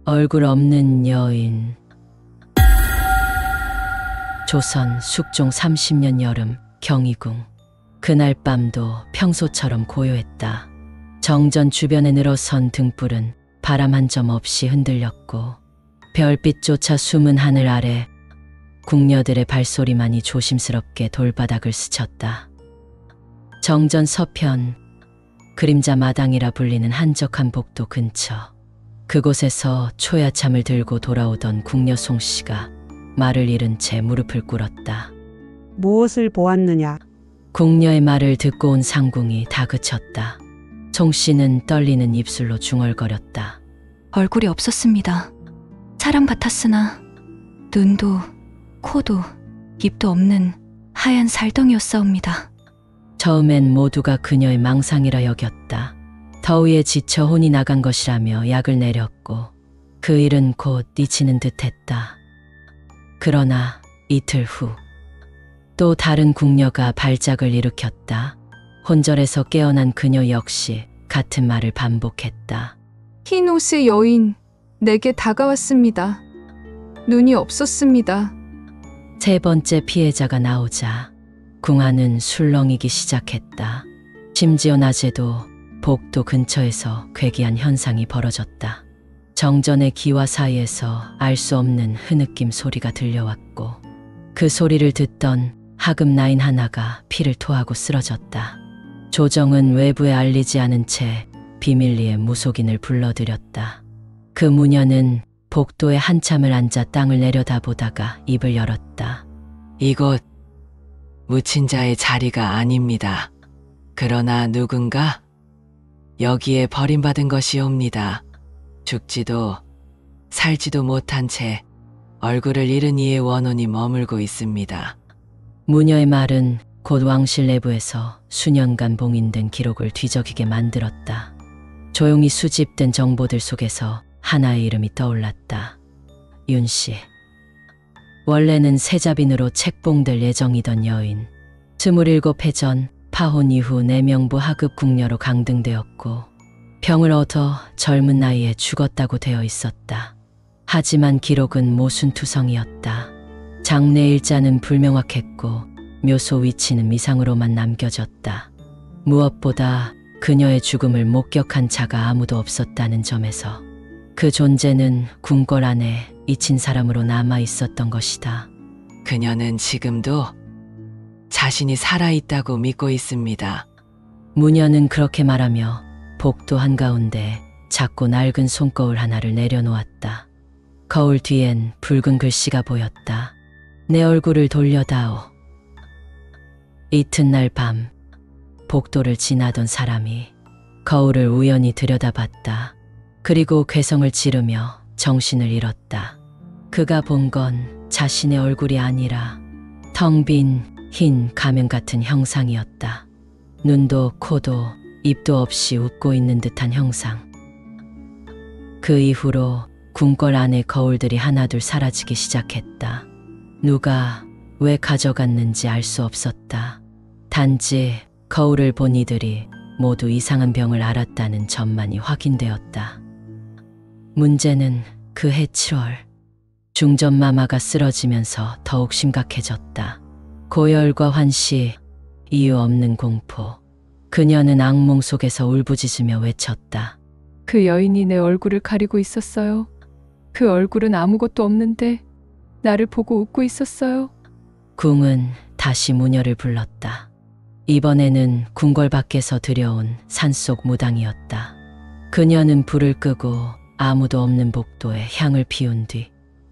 얼굴 없는 여인. 조선 숙종 30년 여름 경희궁. 그날 밤도 평소처럼 고요했다. 정전 주변에 늘어선 등불은 바람 한 점 없이 흔들렸고 별빛조차 숨은 하늘 아래 궁녀들의 발소리만이 조심스럽게 돌바닥을 스쳤다. 정전 서편, 그림자 마당이라 불리는 한적한 복도 근처. 그곳에서 초야참을 들고 돌아오던 궁녀 송씨가 말을 잃은 채 무릎을 꿇었다. 무엇을 보았느냐? 궁녀의 말을 듣고 온 상궁이 다그쳤다. 송씨는 떨리는 입술로 중얼거렸다. 얼굴이 없었습니다. 사람 같았으나 눈도 코도 입도 없는 하얀 살덩이였사옵니다. 처음엔 모두가 그녀의 망상이라 여겼다. 더위에 지쳐 혼이 나간 것이라며 약을 내렸고 그 일은 곧 잊히는 듯했다. 그러나 이틀 후 또 다른 궁녀가 발작을 일으켰다. 혼절에서 깨어난 그녀 역시 같은 말을 반복했다. 흰 옷의 여인, 내게 다가왔습니다. 눈이 없었습니다. 세 번째 피해자가 나오자 궁 안은 술렁이기 시작했다. 심지어 낮에도 복도 근처에서 괴기한 현상이 벌어졌다. 정전의 기와 사이에서 알 수 없는 흐느낌 소리가 들려왔고 그 소리를 듣던 하급 나인 하나가 피를 토하고 쓰러졌다. 조정은 외부에 알리지 않은 채 비밀리에 무속인을 불러들였다. 그 무녀는 복도에 한참을 앉아 땅을 내려다보다가 입을 열었다. 이곳 무친자의 자리가 아닙니다. 그러나 누군가 여기에 버림받은 것이옵니다. 죽지도 살지도 못한 채 얼굴을 잃은 이의 원혼이 머물고 있습니다. 무녀의 말은 곧 왕실 내부에서 수년간 봉인된 기록을 뒤적이게 만들었다. 조용히 수집된 정보들 속에서 하나의 이름이 떠올랐다. 윤씨. 원래는 세자빈으로 책봉될 예정이던 여인. 27해 전 파혼 이후 내명부 하급 궁녀로 강등되었고 병을 얻어 젊은 나이에 죽었다고 되어 있었다. 하지만 기록은 모순투성이었다. 장례 일자는 불명확했고 묘소 위치는 미상으로만 남겨졌다. 무엇보다 그녀의 죽음을 목격한 자가 아무도 없었다는 점에서 그 존재는 궁궐 안에 잊힌 사람으로 남아 있었던 것이다. 그녀는 지금도 자신이 살아있다고 믿고 있습니다. 무녀는 그렇게 말하며 복도 한가운데 작고 낡은 손거울 하나를 내려놓았다. 거울 뒤엔 붉은 글씨가 보였다. 내 얼굴을 돌려다오. 이튿날 밤 복도를 지나던 사람이 거울을 우연히 들여다봤다. 그리고 괴성을 지르며 정신을 잃었다. 그가 본 건 자신의 얼굴이 아니라 텅 빈 흰 가면 같은 형상이었다. 눈도 코도 입도 없이 웃고 있는 듯한 형상. 그 이후로 궁궐 안의 거울들이 하나둘 사라지기 시작했다. 누가 왜 가져갔는지 알 수 없었다. 단지 거울을 본 이들이 모두 이상한 병을 앓았다는 점만이 확인되었다. 문제는 그해 7월 중전마마가 쓰러지면서 더욱 심각해졌다. 고열과 환시, 이유 없는 공포. 그녀는 악몽 속에서 울부짖으며 외쳤다. 그 여인이 내 얼굴을 가리고 있었어요. 그 얼굴은 아무것도 없는데 나를 보고 웃고 있었어요. 궁은 다시 무녀를 불렀다. 이번에는 궁궐 밖에서 들여온 산속 무당이었다. 그녀는 불을 끄고 아무도 없는 복도에 향을 피운 뒤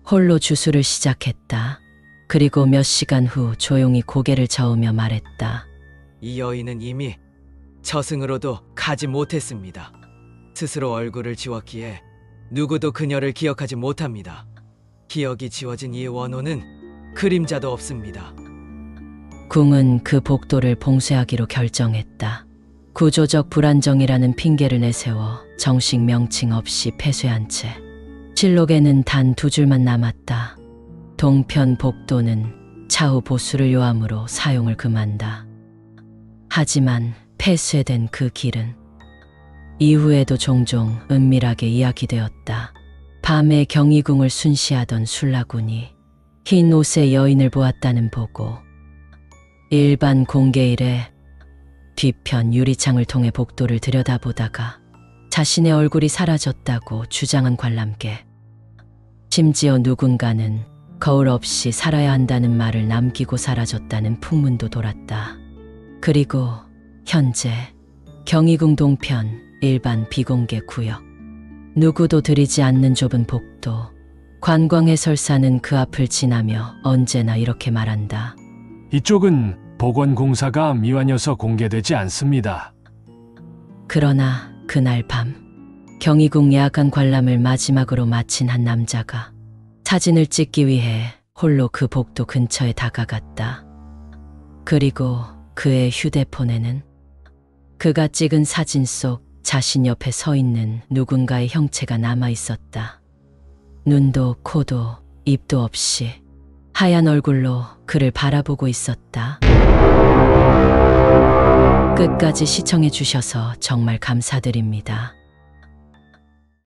홀로 주술을 시작했다. 그리고 몇 시간 후 조용히 고개를 저으며 말했다. 이 여인은 이미 저승으로도 가지 못했습니다. 스스로 얼굴을 지웠기에 누구도 그녀를 기억하지 못합니다. 기억이 지워진 이의 원혼은 그림자도 없습니다. 궁은 그 복도를 봉쇄하기로 결정했다. 구조적 불안정이라는 핑계를 내세워 정식 명칭 없이 폐쇄한 채 실록에는 단 2줄만 남았다. 동편 복도는 차후 보수를 요함으로 사용을 금한다. 하지만 폐쇄된 그 길은 이후에도 종종 은밀하게 이야기되었다. 밤에 경희궁을 순시하던 술라군이 흰 옷의 여인을 보았다는 보고 일반 공개일에 뒤편 유리창을 통해 복도를 들여다보다가 자신의 얼굴이 사라졌다고 주장한 관람객. 심지어 누군가는 거울 없이 살아야 한다는 말을 남기고 사라졌다는 풍문도 돌았다. 그리고 현재 경희궁 동편 일반 비공개 구역, 누구도 들이지 않는 좁은 복도, 관광해설사는 그 앞을 지나며 언제나 이렇게 말한다. 이쪽은 보건공사가 미완여서 공개되지 않습니다. 그러나 그날 밤 경희궁 야간 관람을 마지막으로 마친 한 남자가 사진을 찍기 위해 홀로 그 복도 근처에 다가갔다. 그리고 그의 휴대폰에는 그가 찍은 사진 속 자신 옆에 서 있는 누군가의 형체가 남아 있었다. 눈도 코도 입도 없이 하얀 얼굴로 그를 바라보고 있었다. 끝까지 시청해 주셔서 정말 감사드립니다.